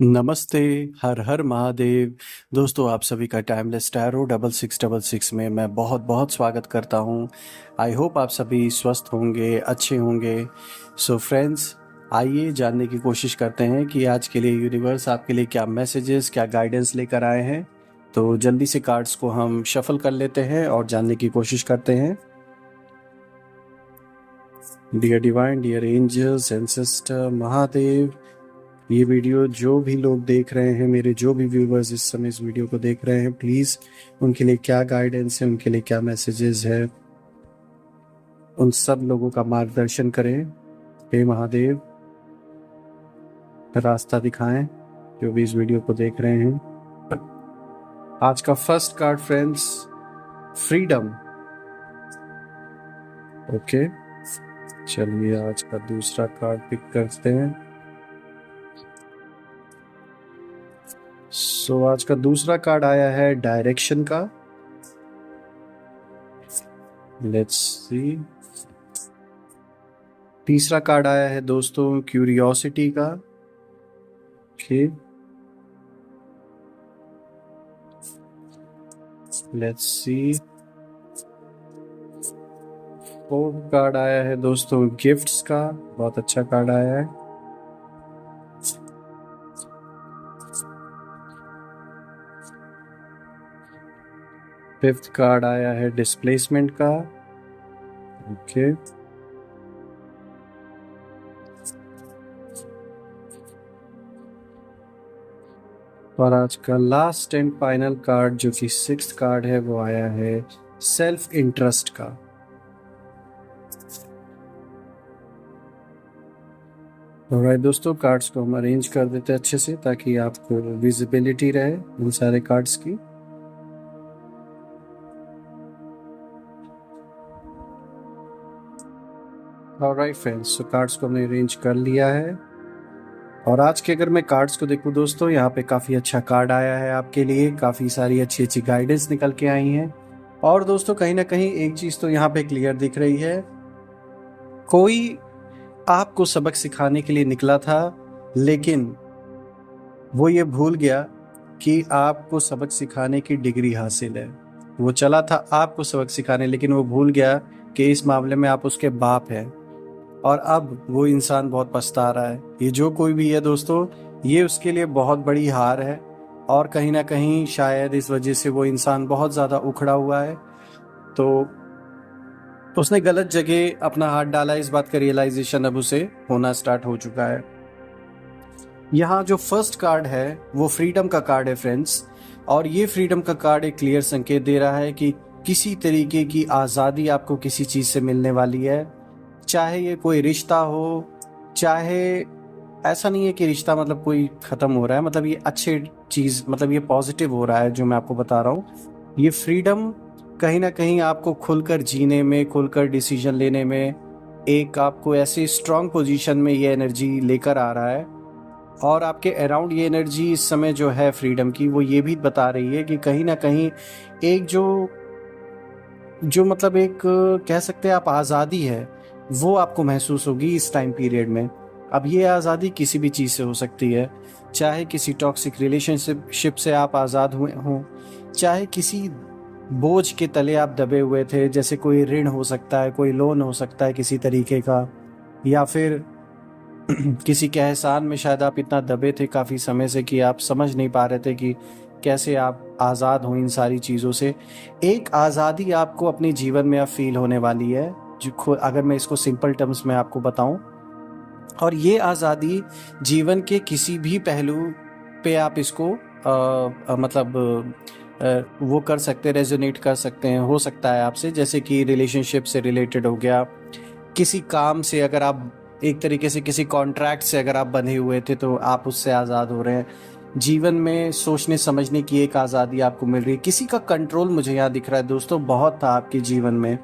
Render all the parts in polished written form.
नमस्ते, हर हर महादेव। दोस्तों, आप सभी का टाइमलेस टैरो 6666 में मैं बहुत बहुत स्वागत करता हूं। आई होप आप सभी स्वस्थ होंगे, अच्छे होंगे। सो फ्रेंड्स, आइए जानने की कोशिश करते हैं कि आज के लिए यूनिवर्स आपके लिए क्या मैसेजेस, क्या गाइडेंस लेकर आए हैं। तो जल्दी से कार्ड्स को हम शफल कर लेते हैं और जानने की कोशिश करते हैं। Dear divine, dear angels, ancestor, Mahadev, ये वीडियो जो भी लोग देख रहे हैं, मेरे जो भी व्यूवर्स इस समय इस वीडियो को देख रहे हैं, प्लीज़ उनके लिए क्या गाइडेंस है, उनके लिए क्या मैसेजेस है, उन सब लोगों का मार्गदर्शन करें। हे महादेव, रास्ता दिखाएं जो भी इस वीडियो को देख रहे हैं। आज का first card friends, freedom. Okay, चलिए आज का दूसरा कार्ड पिक करते हैं। सो आज का दूसरा कार्ड आया है डायरेक्शन का। Let's see. तीसरा कार्ड आया है दोस्तों क्यूरियोसिटी का। Okay, let's see. Fourth card आया है दोस्तों गिफ्ट्स का। बहुत अच्छा कार्ड आया है। फिफ्थ कार्ड आया है डिस्प्लेसमेंट का। ओके, और आज का लास्ट एंड फाइनल कार्ड जो कि सिक्स्थ कार्ड है वो आया है सेल्फ इंटरेस्ट का। ऑलराइट दोस्तों, कार्ड्स को हम अरेंज कर देते हैं अच्छे से ताकि आपको विजिबिलिटी रहे इन सारे कार्ड्स की। ऑलराइट फ्रेंड्स, तो कार्ड्स को हमने अरेंज कर लिया है। और आज के अगर मैं कार्ड्स को देखूं दोस्तों, यहाँ पे काफ़ी अच्छा कार्ड आया है आपके लिए। काफ़ी सारी अच्छी अच्छी गाइडेंस निकल के आई हैं। और दोस्तों कहीं ना कहीं एक चीज़ तो यहाँ पे क्लियर दिख रही है, कोई आपको सबक सिखाने के लिए निकला था, लेकिन वो ये भूल गया कि आपको सबक सिखाने की डिग्री हासिल है। वो चला था आपको सबक सिखाने, लेकिन वो भूल गया कि इस मामले में आप उसके बाप हैं। और अब वो इंसान बहुत पछता रहा है। ये जो कोई भी है दोस्तों, ये उसके लिए बहुत बड़ी हार है। और कहीं ना कहीं शायद इस वजह से वो इंसान बहुत ज़्यादा उखड़ा हुआ है। तो उसने गलत जगह अपना हाथ डाला। इस बात का रियलाइजेशन अब उसे होना स्टार्ट हो चुका है। यहाँ जो फर्स्ट कार्ड है वो फ्रीडम का कार्ड है फ्रेंड्स। और ये फ्रीडम का कार्ड एक क्लियर संकेत दे रहा है कि किसी तरीके की आज़ादी आपको किसी चीज़ से मिलने वाली है। चाहे ये कोई रिश्ता हो, चाहे ऐसा नहीं है कि रिश्ता मतलब कोई ख़त्म हो रहा है, मतलब ये अच्छे चीज़, मतलब ये पॉजिटिव हो रहा है जो मैं आपको बता रहा हूँ। ये फ्रीडम कहीं ना कहीं आपको खुलकर जीने में, खुलकर डिसीजन लेने में, एक आपको ऐसे स्ट्रांग पोजीशन में ये एनर्जी लेकर आ रहा है। और आपके अराउंड ये एनर्जी इस समय जो है फ्रीडम की, वो ये भी बता रही है कि कहीं ना कहीं एक जो जो मतलब एक कह सकते हैं आप आज़ादी है, वो आपको महसूस होगी इस टाइम पीरियड में। अब ये आज़ादी किसी भी चीज़ से हो सकती है। चाहे किसी टॉक्सिक रिलेशनशिप से आप आज़ाद हुए हों, चाहे किसी बोझ के तले आप दबे हुए थे, जैसे कोई ऋण हो सकता है, कोई लोन हो सकता है किसी तरीके का, या फिर किसी के एहसान में शायद आप इतना दबे थे काफ़ी समय से कि आप समझ नहीं पा रहे थे कि कैसे आप आज़ाद हो इन सारी चीज़ों से। एक आज़ादी आपको अपने जीवन में अब फील होने वाली है, जो अगर मैं इसको सिंपल टर्म्स में आपको बताऊं। और ये आज़ादी जीवन के किसी भी पहलू पे आप इसको मतलब वो कर सकते, रेजोनेट कर सकते हैं। हो सकता है आपसे, जैसे कि रिलेशनशिप से रिलेटेड हो गया, किसी काम से अगर आप एक तरीके से किसी कॉन्ट्रैक्ट से अगर आप बंधे हुए थे तो आप उससे आज़ाद हो रहे हैं। जीवन में सोचने समझने की एक आज़ादी आपको मिल रही है। किसी का कंट्रोल मुझे यहाँ दिख रहा है दोस्तों बहुत था आपके जीवन में।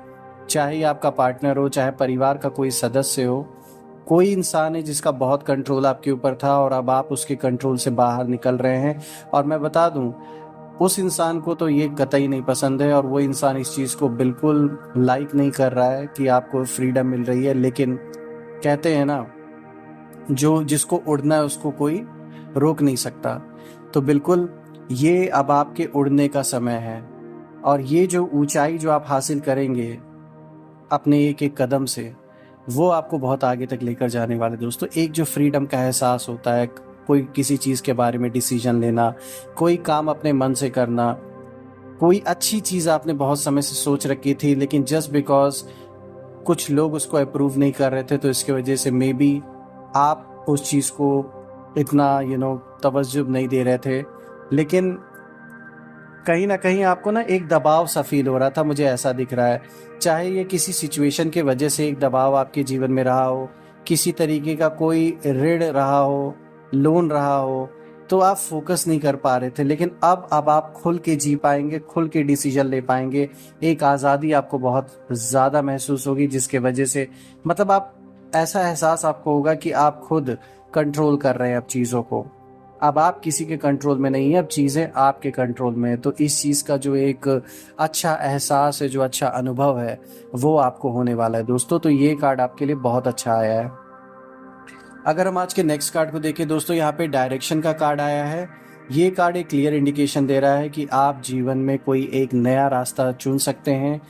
चाहे आपका पार्टनर हो, चाहे परिवार का कोई सदस्य हो, कोई इंसान है जिसका बहुत कंट्रोल आपके ऊपर था और अब आप उसके कंट्रोल से बाहर निकल रहे हैं। और मैं बता दूं, उस इंसान को तो ये कतई नहीं पसंद है और वो इंसान इस चीज़ को बिल्कुल लाइक नहीं कर रहा है कि आपको फ्रीडम मिल रही है। लेकिन कहते हैं ना, जो जिसको उड़ना है उसको कोई रोक नहीं सकता। तो बिल्कुल ये अब आपके उड़ने का समय है, और ये जो ऊंचाई जो आप हासिल करेंगे अपने एक एक कदम से, वो आपको बहुत आगे तक लेकर जाने वाले दोस्तों। एक जो फ्रीडम का एहसास होता है, कोई किसी चीज़ के बारे में डिसीजन लेना, कोई काम अपने मन से करना, कोई अच्छी चीज़ आपने बहुत समय से सोच रखी थी लेकिन जस्ट बिकॉज कुछ लोग उसको अप्रूव नहीं कर रहे थे, तो इसकी वजह से मे बी आप उस चीज़ को इतना तवज्जो नहीं दे रहे थे, लेकिन कहीं ना कहीं आपको ना एक दबाव सा फील हो रहा था, मुझे ऐसा दिख रहा है। चाहे ये किसी सिचुएशन के वजह से एक दबाव आपके जीवन में रहा हो, किसी तरीके का कोई ऋण रहा हो, लोन रहा हो, तो आप फोकस नहीं कर पा रहे थे, लेकिन अब आप खुल के जी पाएंगे, खुल के डिसीजन ले पाएंगे। एक आज़ादी आपको बहुत ज़्यादा महसूस होगी, जिसके वजह से मतलब आप ऐसा एहसास आपको होगा कि आप खुद कंट्रोल कर रहे हैं अब चीज़ों को। अब आप किसी के कंट्रोल में नहीं है, अब चीज़ें आपके कंट्रोल में है। तो इस चीज़ का जो एक अच्छा एहसास है, जो अच्छा अनुभव है, वो आपको होने वाला है दोस्तों। तो ये कार्ड आपके लिए बहुत अच्छा आया है। अगर हम आज के नेक्स्ट कार्ड को देखें दोस्तों, यहाँ पे डायरेक्शन का कार्ड आया है। ये कार्ड एक क्लियर इंडिकेशन दे रहा है कि आप जीवन में कोई एक नया रास्ता चुन सकते हैं।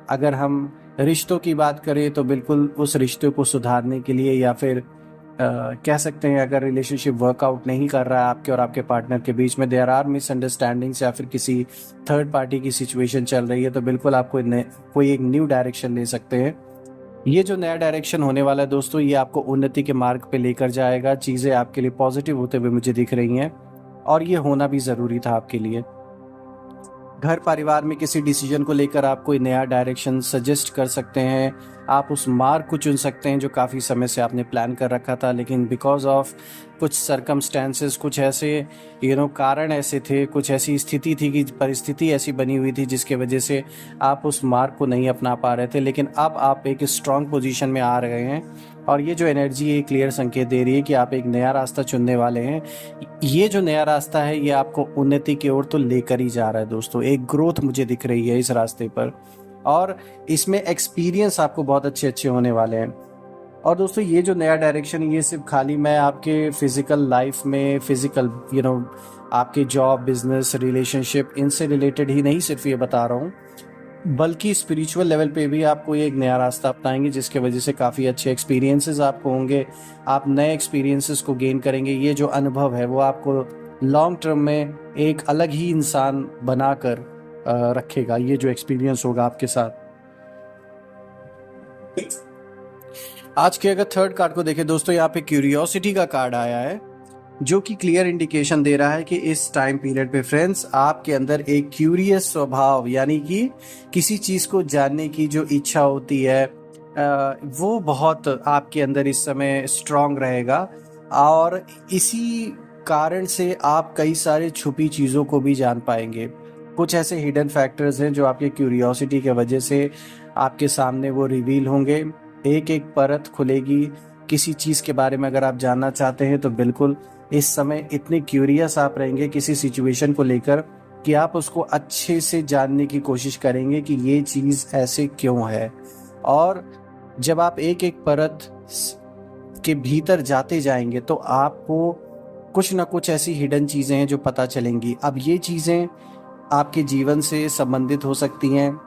अगर हम रिश्तों की बात करें तो बिल्कुल उस रिश्ते को सुधारने के लिए, या फिर कह सकते हैं अगर रिलेशनशिप वर्कआउट नहीं कर रहा है आपके और आपके पार्टनर के बीच में, देयर आर मिसअंडरस्टैंडिंग्स या फिर किसी थर्ड पार्टी की सिचुएशन चल रही है, तो बिल्कुल आप कोई एक न्यू डायरेक्शन ले सकते हैं। ये जो नया डायरेक्शन होने वाला है दोस्तों, ये आपको उन्नति के मार्ग पे लेकर जाएगा। चीज़ें आपके लिए पॉजिटिव होते हुए मुझे दिख रही हैं, और ये होना भी ज़रूरी था आपके लिए। घर परिवार में किसी डिसीजन को लेकर आप कोई नया डायरेक्शन सजेस्ट कर सकते हैं। आप उस मार्ग को चुन सकते हैं जो काफ़ी समय से आपने प्लान कर रखा था, लेकिन बिकॉज ऑफ कुछ सरकमस्टेंसेस, कुछ ऐसे कारण ऐसे थे, कुछ ऐसी स्थिति थी कि परिस्थिति ऐसी बनी हुई थी जिसके वजह से आप उस मार्ग को नहीं अपना पा रहे थे। लेकिन अब आप एक स्ट्रांग पोजीशन में आ रहे हैं, और ये जो एनर्जी है क्लियर संकेत दे रही है कि आप एक नया रास्ता चुनने वाले हैं। ये जो नया रास्ता है ये आपको उन्नति की ओर तो लेकर ही जा रहा है दोस्तों। एक ग्रोथ मुझे दिख रही है इस रास्ते पर, और इसमें एक्सपीरियंस आपको बहुत अच्छे अच्छे होने वाले हैं। और दोस्तों ये जो नया डायरेक्शन, ये सिर्फ खाली मैं आपके फिजिकल लाइफ में, फिजिकल आपके जॉब, बिजनेस, रिलेशनशिप, इनसे रिलेटेड ही नहीं सिर्फ ये बता रहा हूँ, बल्कि स्पिरिचुअल लेवल पे भी आपको ये एक नया रास्ता अपनाएंगे, जिसके वजह से काफ़ी अच्छे एक्सपीरियंसेस आपको होंगे। आप नए एक्सपीरियंसेस को गेन करेंगे। ये जो अनुभव है वो आपको लॉन्ग टर्म में एक अलग ही इंसान बनाकर रखेगा। ये जो एक्सपीरियंस होगा आपके साथ। आज के अगर थर्ड कार्ड को देखें दोस्तों, यहाँ पे क्यूरियोसिटी का कार्ड आया है, जो कि क्लियर इंडिकेशन दे रहा है कि इस टाइम पीरियड पे फ्रेंड्स आपके अंदर एक क्यूरियस स्वभाव, यानी कि किसी चीज़ को जानने की जो इच्छा होती है वो बहुत आपके अंदर इस समय स्ट्रांग रहेगा। और इसी कारण से आप कई सारे छुपी चीज़ों को भी जान पाएंगे। कुछ ऐसे हिडन फैक्टर्स हैं जो आपके क्यूरियोसिटी के वजह से आपके सामने वो रिवील होंगे। एक एक परत खुलेगी किसी चीज़ के बारे में। अगर आप जानना चाहते हैं तो बिल्कुल इस समय इतने क्यूरियस आप रहेंगे किसी सिचुएशन को लेकर कि आप उसको अच्छे से जानने की कोशिश करेंगे कि ये चीज़ ऐसे क्यों है। और जब आप एक एक परत के भीतर जाते जाएंगे तो आपको कुछ ना कुछ ऐसी हिडन चीज़ें हैं जो पता चलेंगी। अब ये चीज़ें आपके जीवन से संबंधित हो सकती हैं,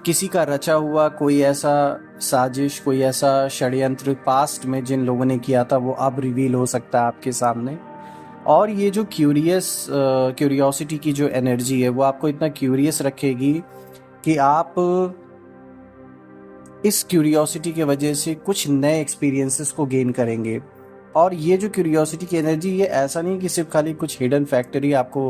किसी का रचा हुआ कोई ऐसा साजिश, कोई ऐसा षड्यंत्र पास्ट में जिन लोगों ने किया था वो अब रिवील हो सकता है आपके सामने। और ये जो क्यूरियोसिटी की जो एनर्जी है वो आपको इतना क्यूरियस रखेगी कि आप इस क्यूरियोसिटी के वजह से कुछ नए एक्सपीरियंसेस को गेन करेंगे। और ये जो क्यूरियोसिटी की एनर्जी, ये ऐसा नहीं कि सिर्फ खाली कुछ हिडन फैक्टर ही आपको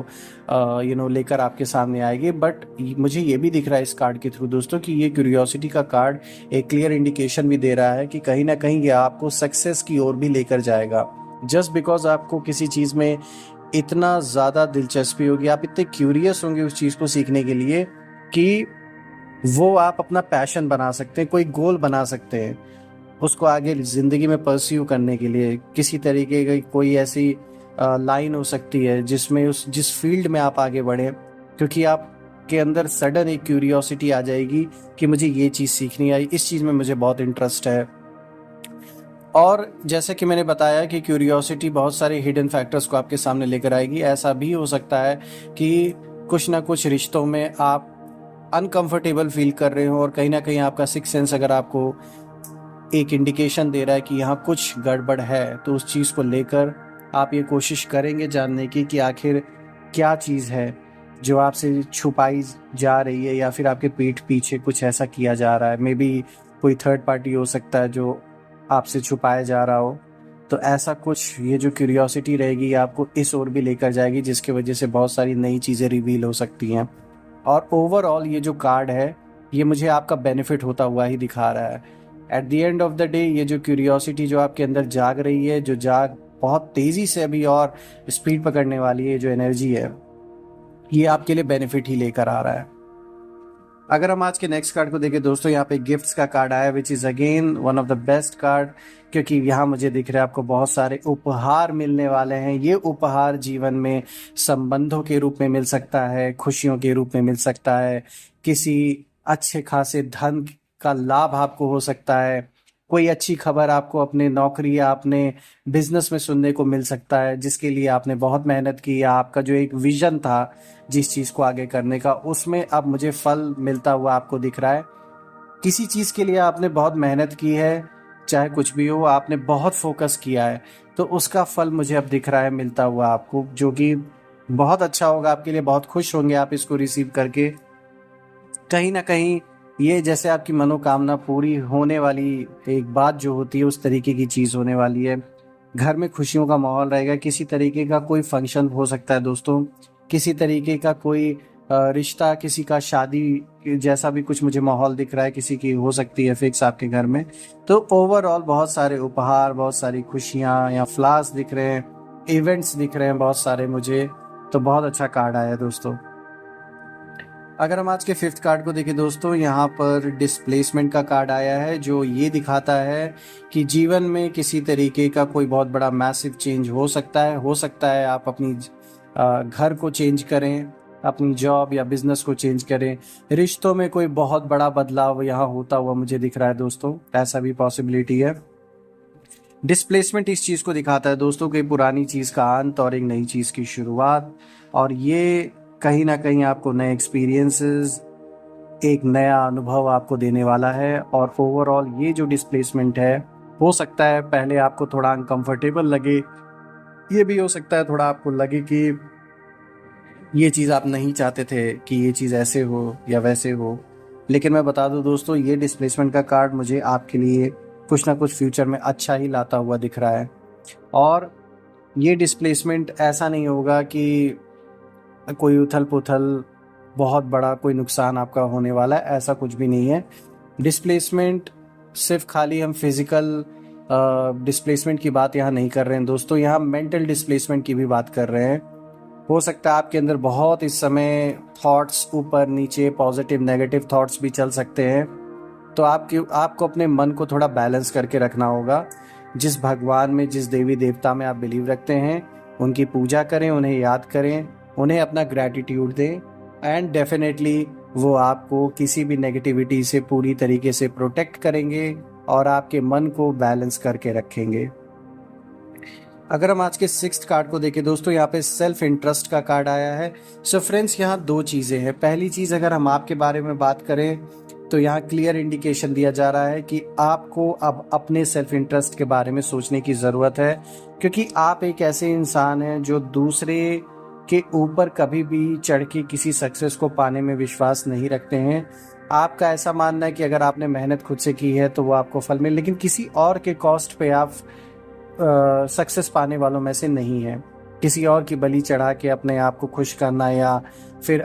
लेकर आपके सामने आएगी, बट मुझे ये भी दिख रहा है इस कार्ड के थ्रू दोस्तों कि ये क्यूरियोसिटी का कार्ड एक क्लियर इंडिकेशन भी दे रहा है कि कहीं ना कहीं ये आपको सक्सेस की ओर भी लेकर जाएगा। जस्ट बिकॉज आपको किसी चीज़ में इतना ज़्यादा दिलचस्पी होगी, आप इतने क्यूरियस होंगे उस चीज़ को सीखने के लिए कि वो आप अपना पैशन बना सकते हैं, कोई गोल बना सकते हैं उसको आगे ज़िंदगी में परस्यू करने के लिए। किसी तरीके की कोई ऐसी लाइन हो सकती है जिसमें जिस फील्ड में आप आगे बढ़ें, क्योंकि आपके अंदर सडन एक क्यूरियोसिटी आ जाएगी कि मुझे ये चीज़ सीखनी है, इस चीज़ में मुझे बहुत इंटरेस्ट है। और जैसे कि मैंने बताया कि क्यूरियोसिटी बहुत सारे हिडन फैक्टर्स को आपके सामने लेकर आएगी। ऐसा भी हो सकता है कि कुछ ना कुछ रिश्तों में आप अनकंफर्टेबल फील कर रहे हो और कहीं ना कहीं आपका सिक्स सेंस अगर आपको एक इंडिकेशन दे रहा है कि यहाँ कुछ गड़बड़ है, तो उस चीज़ को लेकर आप ये कोशिश करेंगे जानने की कि आखिर क्या चीज़ है जो आपसे छुपाई जा रही है या फिर आपके पीठ पीछे कुछ ऐसा किया जा रहा है। मे बी कोई थर्ड पार्टी हो सकता है जो आपसे छुपाया जा रहा हो। तो ऐसा कुछ, ये जो क्यूरियोसिटी रहेगी आपको इस ओर भी लेकर जाएगी, जिसकी वजह से बहुत सारी नई चीज़ें रिवील हो सकती हैं। और ओवरऑल ये जो कार्ड है ये मुझे आपका बेनिफिट होता हुआ ही दिखा रहा है। At the end of the day ये जो क्यूरियोसिटी जो आपके अंदर जाग रही है, जो जाग बहुत तेज़ी से अभी और स्पीड पकड़ने वाली है, जो एनर्जी है, ये आपके लिए बेनिफिट ही लेकर आ रहा है। अगर हम आज के नेक्स्ट कार्ड को देखें दोस्तों, यहाँ पे गिफ्ट्स का कार्ड आया, which is again one of the best card, क्योंकि यहाँ मुझे दिख रहा है आपको बहुत सारे उपहार मिलने वाले हैं। ये उपहार जीवन में संबंधों के रूप में मिल सकता है, खुशियों के रूप में मिल सकता है, किसी अच्छे खासे धन का लाभ आपको हो सकता है, कोई अच्छी खबर आपको अपने नौकरी या अपने बिजनेस में सुनने को मिल सकता है, जिसके लिए आपने बहुत मेहनत की, या आपका जो एक विजन था जिस चीज़ को आगे करने का, उसमें अब मुझे फल मिलता हुआ आपको दिख रहा है। किसी चीज़ के लिए आपने बहुत मेहनत की है, चाहे कुछ भी हो, आपने बहुत फोकस किया है, तो उसका फल मुझे अब दिख रहा है मिलता हुआ आपको, जो कि बहुत अच्छा होगा आपके लिए। बहुत खुश होंगे आप इसको रिसीव करके। कहीं ना कहीं ये जैसे आपकी मनोकामना पूरी होने वाली एक बात जो होती है, उस तरीके की चीज़ होने वाली है। घर में खुशियों का माहौल रहेगा। किसी तरीके का कोई फंक्शन हो सकता है दोस्तों, किसी तरीके का कोई रिश्ता, किसी का शादी जैसा भी कुछ मुझे माहौल दिख रहा है, किसी की हो सकती है फिक्स आपके घर में। तो ओवरऑल बहुत सारे उपहार, बहुत सारी खुशियाँ या फ्लावर्स दिख रहे हैं, इवेंट्स दिख रहे हैं बहुत सारे मुझे। तो बहुत अच्छा कार्ड आया है दोस्तों। अगर हम आज के फिफ्थ कार्ड को देखें दोस्तों, यहाँ पर डिस्प्लेसमेंट का कार्ड आया है, जो ये दिखाता है कि जीवन में किसी तरीके का कोई बहुत बड़ा मैसिव चेंज हो सकता है। आप अपनी घर को चेंज करें, अपनी जॉब या बिजनेस को चेंज करें, रिश्तों में कोई बहुत बड़ा बदलाव यहाँ होता हुआ मुझे दिख रहा है दोस्तों। ऐसा भी पॉसिबिलिटी है। डिस्प्लेसमेंट इस चीज़ को दिखाता है दोस्तों कि पुरानी चीज़ का अंत और एक नई चीज़ की शुरुआत, और ये कहीं ना कहीं आपको नए एक्सपीरियंसेस, एक नया अनुभव आपको देने वाला है। और ओवरऑल ये जो डिस्प्लेसमेंट है, हो सकता है पहले आपको थोड़ा अनकंफर्टेबल लगे, ये भी हो सकता है थोड़ा आपको लगे कि ये चीज़ आप नहीं चाहते थे कि ये चीज़ ऐसे हो या वैसे हो। लेकिन मैं बता दूं दोस्तों, ये डिस्प्लेसमेंट का कार्ड मुझे आपके लिए कुछ ना कुछ फ्यूचर में अच्छा ही लाता हुआ दिख रहा है। और ये डिस्प्लेसमेंट ऐसा नहीं होगा कि कोई उथल पुथल, बहुत बड़ा कोई नुकसान आपका होने वाला है, ऐसा कुछ भी नहीं है। डिस्प्लेसमेंट सिर्फ खाली हम फिजिकल डिस्प्लेसमेंट की बात यहाँ नहीं कर रहे हैं दोस्तों, यहाँ मेंटल डिस्प्लेसमेंट की भी बात कर रहे हैं। हो सकता है आपके अंदर बहुत इस समय थॉट्स ऊपर नीचे, पॉजिटिव नेगेटिव थॉट्स भी चल सकते हैं। तो आपको अपने मन को थोड़ा बैलेंस करके रखना होगा। जिस भगवान में, जिस देवी देवता में आप बिलीव रखते हैं, उनकी पूजा करें, उन्हें याद करें, उन्हें अपना ग्रैटिट्यूड दें, एंड डेफिनेटली वो आपको किसी भी नेगेटिविटी से पूरी तरीके से प्रोटेक्ट करेंगे और आपके मन को बैलेंस करके रखेंगे। अगर हम आज के सिक्स्थ कार्ड को देखें दोस्तों, यहाँ पे सेल्फ इंटरेस्ट का कार्ड आया है। सो फ्रेंड्स, यहाँ दो चीज़ें हैं। पहली चीज़, अगर हम आपके बारे में बात करें तो यहाँ क्लियर इंडिकेशन दिया जा रहा है कि आपको अब अपने सेल्फ इंटरेस्ट के बारे में सोचने की ज़रूरत है, क्योंकि आप एक ऐसे इंसान हैं जो दूसरे के ऊपर कभी भी चढ़ के किसी सक्सेस को पाने में विश्वास नहीं रखते हैं। आपका ऐसा मानना है कि अगर आपने मेहनत खुद से की है तो वो आपको फल मिले, लेकिन किसी और के कॉस्ट पे आप सक्सेस पाने वालों में से नहीं है। किसी और की बलि चढ़ा के अपने आप को खुश करना या फिर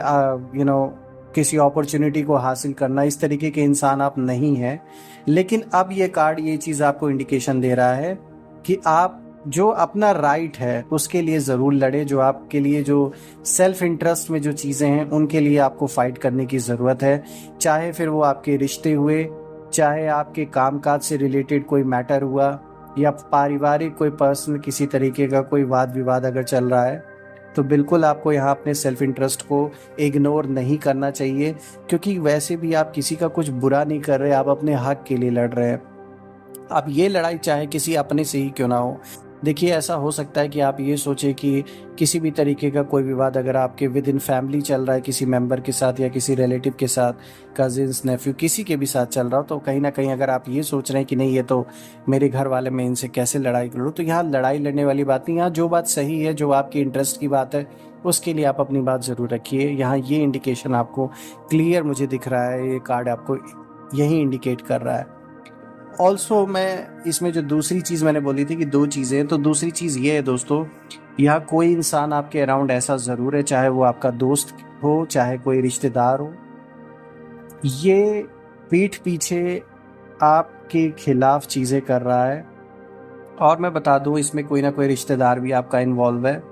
किसी अपॉर्चुनिटी को हासिल करना, इस तरीके के इंसान आप नहीं हैं। लेकिन अब ये कार्ड ये चीज़ आपको इंडिकेशन दे रहा है कि आप जो अपना राइट है उसके लिए ज़रूर लड़े। जो आपके लिए जो सेल्फ इंटरेस्ट में जो चीज़ें हैं उनके लिए आपको फाइट करने की ज़रूरत है। चाहे फिर वो आपके रिश्ते हुए, चाहे आपके कामकाज से रिलेटेड कोई मैटर हुआ, या पारिवारिक कोई पर्सनल किसी तरीके का कोई वाद विवाद अगर चल रहा है, तो बिल्कुल आपको यहाँ अपने सेल्फ इंटरेस्ट को इग्नोर नहीं करना चाहिए, क्योंकि वैसे भी आप किसी का कुछ बुरा नहीं कर रहे, आप अपने हक के लिए लड़ रहे हैं। अब ये लड़ाई चाहे किसी अपने से ही क्यों ना हो, देखिए ऐसा हो सकता है कि आप ये सोचें कि किसी भी तरीके का कोई विवाद अगर आपके विद इन फैमिली चल रहा है किसी मेंबर के साथ या किसी रिलेटिव के साथ, कजिन्स, नेफ्यू, किसी के भी साथ चल रहा हो, तो कहीं ना कहीं अगर आप ये सोच रहे हैं कि नहीं ये तो मेरे घर वाले, मैं इनसे कैसे लड़ाई करूँ, तो यहाँ लड़ाई लड़ने वाली बात नहीं। यहाँ जो बात सही है, जो आपकी इंटरेस्ट की बात है, उसके लिए आप अपनी बात ज़रूर रखिए। यहाँ ये इंडिकेशन आपको क्लियर मुझे दिख रहा है, ये कार्ड आपको यही इंडिकेट कर रहा है। ऑल्सो मैं इसमें जो दूसरी चीज़ मैंने बोली थी कि 2 चीज़ें, तो दूसरी चीज़ ये है दोस्तों, यहाँ कोई इंसान आपके अराउंड ऐसा ज़रूर है, चाहे वो आपका दोस्त हो, चाहे कोई रिश्तेदार हो, ये पीठ पीछे आपके खिलाफ चीज़ें कर रहा है। और मैं बता दूँ, इसमें कोई ना कोई रिश्तेदार भी आपका इन्वॉल्व है,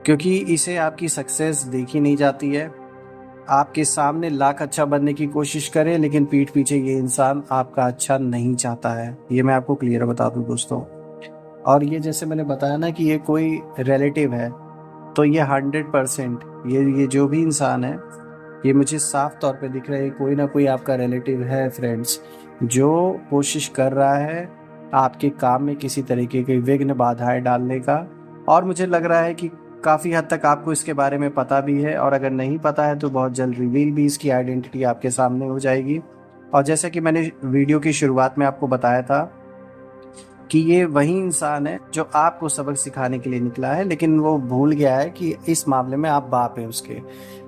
क्योंकि इसे आपकी सक्सेस देखी नहीं जाती है। आपके सामने लाख अच्छा बनने की कोशिश करे, लेकिन पीठ पीछे ये इंसान आपका अच्छा नहीं चाहता है, ये मैं आपको क्लियर बता दूं दोस्तों। और ये जैसे मैंने बताया ना कि ये कोई रिलेटिव है, तो ये 100% ये जो भी इंसान है, ये मुझे साफ तौर पे दिख रहा है, कोई ना कोई आपका रिलेटिव है फ्रेंड्स, जो कोशिश कर रहा है आपके काम में किसी तरीके की विघ्न बाधाएं डालने का। और मुझे लग रहा है कि काफ़ी हद तक आपको इसके बारे में पता भी है, और अगर नहीं पता है तो बहुत जल्द रिवील भी इसकी आइडेंटिटी आपके सामने हो जाएगी। और जैसा कि मैंने वीडियो की शुरुआत में आपको बताया था कि ये वही इंसान है जो आपको सबक सिखाने के लिए निकला है, लेकिन वो भूल गया है कि इस मामले में आप बाप हैं उसके।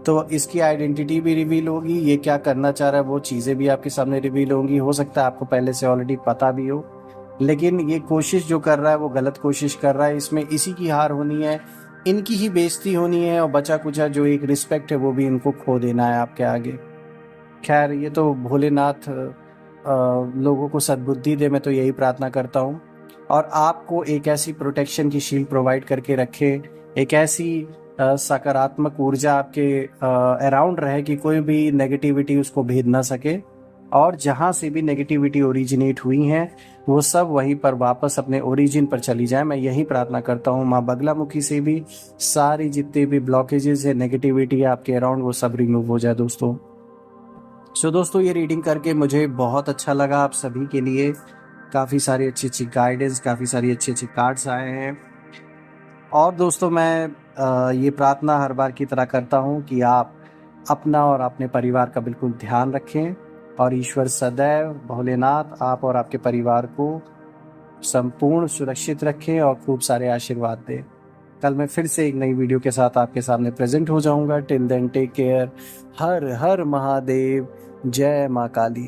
तो इसकी आइडेंटिटी भी रिवील होगी, ये क्या करना चाह रहा है वो चीज़ें भी आपके सामने रिवील होंगी। हो सकता है आपको पहले से ऑलरेडी पता भी हो, लेकिन ये कोशिश जो कर रहा है वो गलत कोशिश कर रहा है। इसमें इसी की हार होनी है, इनकी ही बेइज्जती होनी है, और बचा कुचा जो एक रिस्पेक्ट है वो भी इनको खो देना है आपके आगे। खैर, ये तो भोलेनाथ लोगों को सद्बुद्धि दे, मैं तो यही प्रार्थना करता हूँ। और आपको एक ऐसी प्रोटेक्शन की शील्ड प्रोवाइड करके रखे, एक ऐसी सकारात्मक ऊर्जा आपके अराउंड रहे कि कोई भी नेगेटिविटी उसको भेद ना सके। और जहाँ से भी नेगेटिविटी ओरिजिनेट हुई हैं, वो सब वहीं पर वापस अपने ओरिजिन पर चली जाए। मैं यही प्रार्थना करता हूँ माँ बगलामुखी से भी, सारी जितनी भी ब्लॉकेजेस है, नेगेटिविटी है आपके अराउंड, वो सब रिमूव हो जाए दोस्तों। सो दोस्तों, ये रीडिंग करके मुझे बहुत अच्छा लगा। आप सभी के लिए काफ़ी सारी अच्छी अच्छी गाइडेंस, काफ़ी सारी अच्छी अच्छी कार्ड्स आए हैं। और दोस्तों, मैं ये प्रार्थना हर बार की तरह करता हूँ कि आप अपना और अपने परिवार का बिल्कुल ध्यान रखें, और ईश्वर सदैव भोलेनाथ आप और आपके परिवार को संपूर्ण सुरक्षित रखें और खूब सारे आशीर्वाद दें। कल मैं फिर से एक नई वीडियो के साथ आपके सामने प्रेजेंट हो जाऊंगा। Till then take care. हर हर महादेव। जय माँ काली।